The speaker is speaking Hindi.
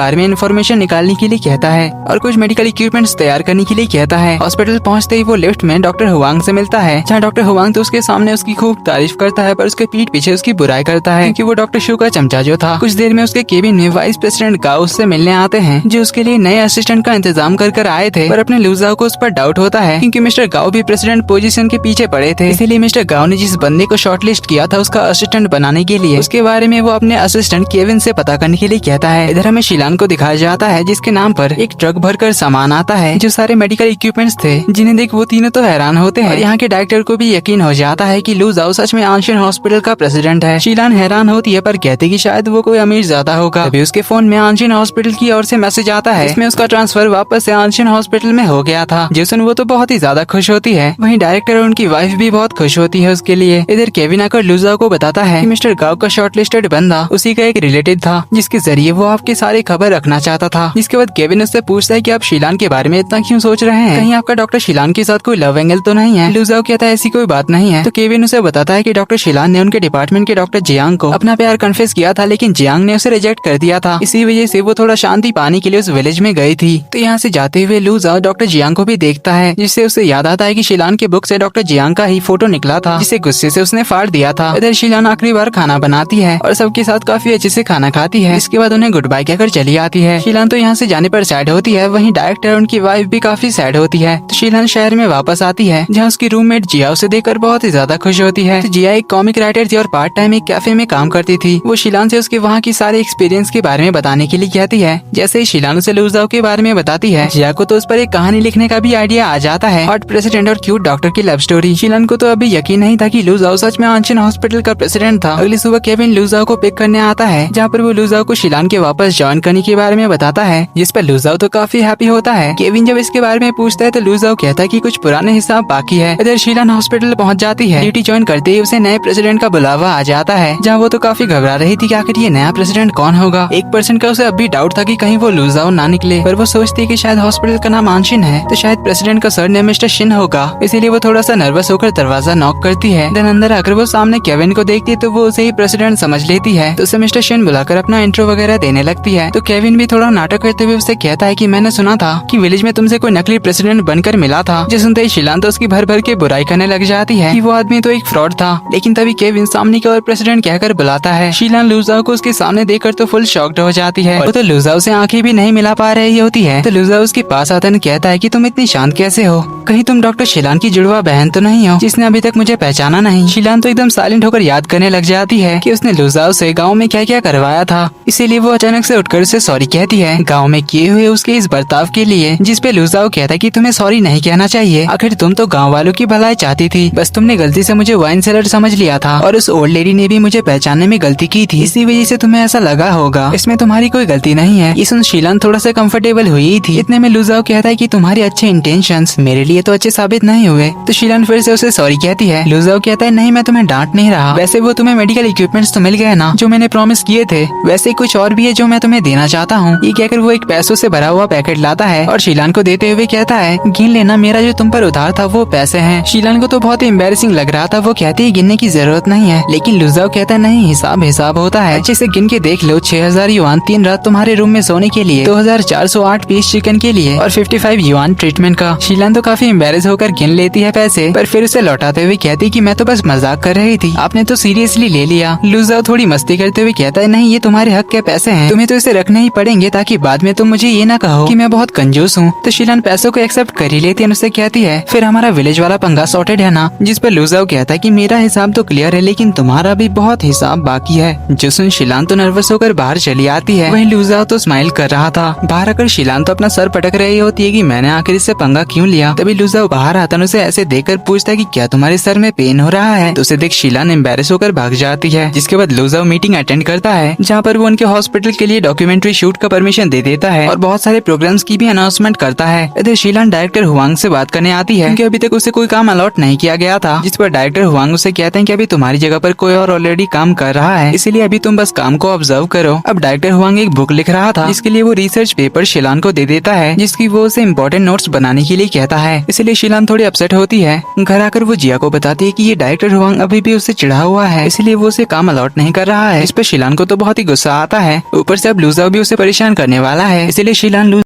बारे में इन्फॉर्मेशन निकालने के लिए कहता है और कुछ मेडिकल इक्विपमेंट्स तैयार करने के लिए कहता है। हॉस्पिटल पहुंचते ही वो लिफ्ट में डॉक्टर हुआंग से मिलता है, जहाँ डॉक्टर हुआंग तो उसके सामने उसकी खूब तारीफ करता है पर उसके पीठ पीछे उसकी बुराई करता है, क्योंकि वो डॉक्टर शू का चमचा जो था। कुछ देर में उसके केबिन में वाइस प्रेसिडेंट गाओ उससे मिलने आते हैं, जो उसके लिए नए असिस्टेंट का इंतजाम कर आए थे, पर अपने लूजाओ को उस पर डाउट होता है, क्योंकि मिस्टर गाओ भी प्रेसिडेंट पोजीशन के पीछे पड़े थे। इसीलिए मिस्टर गाओ ने जिस बंदे को शॉर्टलिस्ट किया था उसका असिस्टेंट बनाने के लिए, उसके बारे में वो अपने असिस्टेंट केविन से पता करने के लिए कहता है। इधर हमें शीलान को दिखाया जाता है, जिसके नाम पर एक ट्रक भरकर सामान आता है, जो सारे मेडिकल इक्विपमेंट्स थे, जिन्हें देख वो तीनों तो हैरान होते हैं। यहाँ के डायरेक्टर को भी यकीन हो जाता है कि लू जाओ सच में आंशियन हॉस्पिटल का प्रेसिडेंट है। शीलान हैरान होती है पर कहती कि शायद वो कोई अमीर ज्यादा होगा। तभी उसके फोन में आंशियन हॉस्पिटल की ओर से मैसेज आता है, इसमें उसका ट्रांसफर वापस से आंशियन हॉस्पिटल में हो गया था। जिसन वो तो बहुत ही ज्यादा खुश होती है, वहीं डायरेक्टर और उनकी वाइफ भी बहुत खुश होती है उसके लिए। इधर केविन आकर लूजाओ को बताता है कि मिस्टर गाओ का शॉर्टलिस्टेड बंदा उसी का एक रिलेटिव था, जिसके जरिए वो आपकी सारी खबर रखना चाहता था। जिसके बाद केविन उससे पूछता है कि आप शीलान के बारे में इतना क्यों सोच रहे हैं, कहीं आपका डॉक्टर शीलान के साथ कोई लव एंगल तो नहीं है। लूजाओ कहता है ऐसी कोई बात नहीं है। तो केविन उसे बताता है कि डॉक्टर शीलान ने उनके डिपार्टमेंट के डॉक्टर जियांग को अपना प्यार कन्फेस किया था, लेकिन जियांग ने उसे रिजेक्ट कर दिया था। इसी वजह से वो थोड़ा शांति पाने के लिए उस विलेज में गई थी। तो यहाँ से जाते हुए लूजाओ डॉक्टर जियांग को भी देखता है, जिससे उसे याद आता है कि शीलान के बुक से डॉक्टर जियांग का ही फोटो निकला था, जिसे गुस्से से उसने फाड़ दिया था। इधर शीलान आखिरी बार खाना बनाती है और सबके साथ काफी अच्छे से खाना खाती है। इसके बाद उन्हें गुड बाय कहकर चली आती है। शीलान तो यहाँ से जाने पर सैड होती है, वहीं डायरेक्टर उनकी वाइफ भी काफी सैड होती है। तो शीलान शहर में वापस आती है, जहाँ उसकी रूममेट जिया उसे देखकर बहुत ही ज्यादा खुश होती है। तो जिया एक कॉमिक राइटर थी और पार्ट टाइम एक कैफे में काम करती थी। वो शीलान से उसके वहाँ की सारे एक्सपीरियंस के बारे में बताने के लिए कहती है। जैसे ही शीलान उसे लूजाओ के बारे में बताती है, जिया को तो उस पर एक कहानी लिखने का भी आइडिया आ जाता है, हॉट प्रेसिडेंट और क्यूट डॉक्टर की लव स्टोरी। शीलान को तो अभी यकीन नहीं था कि लूजाओ सच में आंशियन हॉस्पिटल का प्रेसिडेंट था। अगली सुबह केविन लूजाओ को पिक करने आता है, जहाँ पर वो लूजाओ को शीलान के वापस ज्वाइन करने के बारे में बताता है, जिस पर लूजाओ तो काफी हैप्पी होता है। केविन जब इसके बारे में पूछता है तो लूजाओ कहता है कि कुछ पुराने हिसाब बाकी है। इधर शीलान हॉस्पिटल पहुँच जाती है। ड्यूटी ज्वाइन करते ही उसे नए प्रेसिडेंट का बुलावा आ जाता है, जहाँ वो तो काफी घबरा रही थी कि आखिर ये नया प्रेसिडेंट कौन होगा। 1% का उसे अब भी डाउट था कि कहीं वो लूजाओ ना निकले, पर वो सोचती है कि शायद हॉस्पिटल का नाम आंशिन है, तो शायद प्रेसिडेंट का सरनेम मिस्टर शिन होगा। इसीलिए वो थोड़ा सा नर्वस होकर दरवाजा नॉक करती है। देन अंदर आकर वो सामने केविन को देखती है तो वो उसे ही प्रेसिडेंट समझ लेती है, तो उसे मिस्टर शिन बुलाकर अपना इंट्रो वगैरह देने लगती है। तो केविन भी थोड़ा नाटक करते हुए उसे कहता है कि मैंने सुना था कि विलेज में तुमसे कोई नकली प्रेसिडेंट बनकर मिला था। जो सुनते ही शीलान तो उसकी भर भर के बुराई करने लग जाती है कि वो आदमी तो एक फ्रॉड था। लेकिन तभी केविन सामने की ओर प्रेसिडेंट कहकर बुलाता है। शीलान लूजाओ को उसके सामने देखकर तो फुल शॉक्ड हो जाती है। वो तो लूजाओ से आंखें भी नहीं मिला पा रही होती है। तो लूजाओ उसके पास आता है, कहता है कि तुम इतनी शांत कैसे हो, कहीं तुम डॉक्टर शीलान की जुड़वा बहन तो नहीं हो जिसने अभी तक मुझे पहचाना नहीं। शीलान तो एकदम साइलेंट होकर याद करने लग जाती है कि उसने लूजाओ से गाँव में क्या क्या करवाया था। इसीलिए वो अचानक से उठकर उसे सॉरी कहती है गाँव में किए हुए उसके इस बर्ताव के लिए, जिसपे लूजाओ कहता है कि तुम्हें सॉरी नहीं कहना चाहिए, आखिर तुम तो गाँव वालों की भलाई चाहती थी, बस तुमने गलती से मुझे वाइन सेलर समझ लिया था और उस ओल्ड लेडी ने भी मुझे पहचानने में गलती की थी, इसी वजह से तुम्हें ऐसा लगा होगा, इसमें तुम्हारी कोई गलती नहीं है। ये सुन शीलान थोड़ा सा कंफर्टेबल हुई थी। इतने में लूजाओ कहता है कि तुम्हारे अच्छे इंटेंशंस मेरे लिए तो अच्छे साबित नहीं हुए। तो शीलान फिर से उसे सॉरी कहती है। लूजाओ कहता है नहीं, मैं तुम्हें डांट नहीं रहा, वैसे वो तुम्हें मेडिकल इक्विपमेंट्स तो मिल गए ना जो मैंने प्रॉमिस किए थे, वैसे कुछ और भी है जो मैं तुम्हें देना चाहता हूँ। ये कहकर वो एक पैसों से भरा हुआ पैकेट लाता है और शीलान को देते हुए कहता है गिन लेना, मेरा जो तुम पर उधार था वो पैसे हैं। शीलान को तो बहुत ही एम्बेरसिंग लग रहा था, वो कहती है गिनने की जरूरत नहीं है, लेकिन लूजाओ कहता है नहीं, हिसाब हिसाब होता है, अच्छे से गिन के देख लो। 6000 युआन 3 रात तुम्हारे रूम में सोने के लिए, 2408 पीस चिकन के लिए और 55 युआन ट्रीटमेंट का। शीलान तो काफी एम्बेरस होकर गिन लेती है पैसे, पर फिर उसे लौटाते हुए कहती कि मैं तो बस मजाक कर रही थी, आपने तो सीरियसली ले लिया। लूजाओ थोड़ी मस्ती करते हुए कहता है नहीं, ये तुम्हारे हक के पैसे हैं, तुम्हें तो इसे रखने ही पड़ेंगे ताकि बाद में तुम मुझे ये ना कहो कि मैं बहुत कंजूस हूँ। तो शीलान पैसों को एक्सेप्ट कर ही लेती है, उससे कहती है फिर हमारा विलेज वाला पंगा सॉर्टेड है ना, जिस पर लूजाओ कहता है कि मेरा हिसाब तो क्लियर है लेकिन तुम्हारा भी बहुत हिसाब बाकी है। जो सुन शीलान तो नर्वस होकर बाहर चली आती है, वहीं लूजाओ तो स्माइल कर रहा था। बाहर आकर शीलान तो अपना सर पटक रही होती है कि मैंने आखिर इससे पंगा क्यों लिया। तभी लूजाओ बाहर आता है, उसे ऐसे देखकर पूछता है कि क्या तुम्हारे सर में पेन हो रहा है। तो उसे देख शीलान एम्बेरस होकर भाग जाती है। जिसके बाद लूजाओ मीटिंग अटेंड करता है, जहाँ पर वो उनके हॉस्पिटल के लिए डॉक्यूमेंट्री शूट का परमिशन दे देता है और बहुत सारे प्रोग्राम्स की भी अनाउंसमेंट करता है। इधर शीलान डायरेक्टर हुआंग से बात करने आती है, क्योंकि अभी तक उसे कोई काम अलॉट नहीं किया गया था। जिस पर डायरेक्टर हुआंग उसे कहते हैं कि अभी तुम्हारी जगह पर कोई और ऑलरेडी काम कर रहा है, इसीलिए अभी तुम बस काम को ऑब्जर्व करो। अब डायरेक्टर हुआंग एक बुक लिख रहा था, जिसके लिए वो रिसर्च पेपर शीलान को दे देता है, जिसकी वो उसे इम्पोर्टेंट नोट्स बनाने के लिए कहता है। इसलिए शीलान थोड़ी अपसेट होती है। घर आकर वो जिया को बताती है कि ये डायरेक्टर हुआंग अभी भी उससे चिढ़ा हुआ है, इसलिए वो उसे काम अलॉट नहीं कर रहा है। इस पर शीलान को तो बहुत ही गुस्सा आता है। ऊपर से अब लूजाओ अभी उसे परेशान करने वाला है, इसीलिए शीलान लू